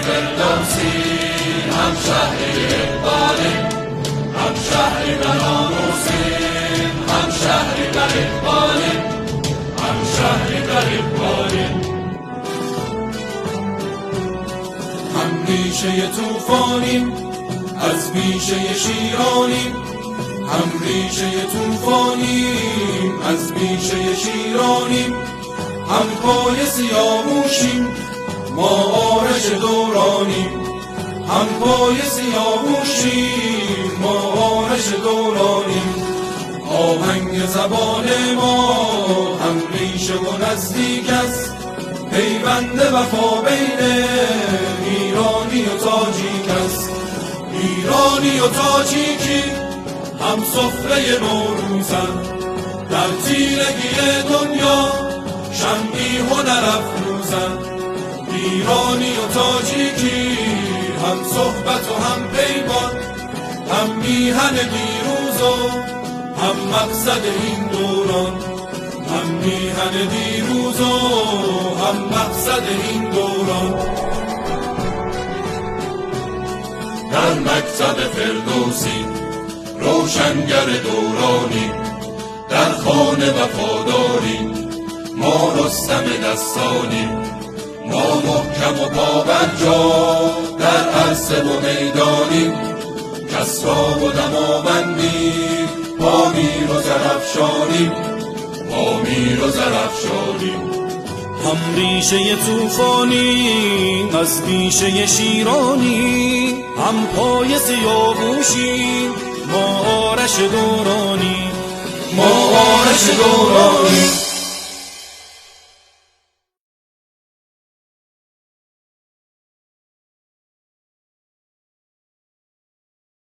فردوسی، هم شهری اقبالیم، هم شهری بر ناموسیم، هم شهری بر اقبالیم، هم شهری بر اقبالیم. هم ریشه طوفانیم، از بیشه شیرانیم، هم ریشه طوفانیم، از بیشه شیرانیم، هم پای سیاووشیم، ما آرش دورانیم، هم پای سیاووشیم، ما آرش دورانیم. آهنگ زبان ما هم ریشه و نزدیک است، پیوند وفا بین ایرانی و تاجیک است. ایرانی و تاجیکی هم سفره نوروزند، در تیرگی دنیا شمعی هنر افروزند. ایرانی و تاجیکی هم صحبت و هم پیمان، هم میهن دیروز و هم مقصد این دوران، هم میهن دیروز و هم مقصد این دوران. در مکتب فردوسی روشنگر دورانی، در خانه وفاداری ما رستم دستانیم، ما محکم و پابرجا در عرصه و میدانیم، کسرا و دماوندیم، با میر و زرافشانیم، با میر و زرافشانیم. هم ریشه طوفانی، از بیشه شیرانی، هم پای سیاووشی، ما آرش دورانی، ما آرش دورانی.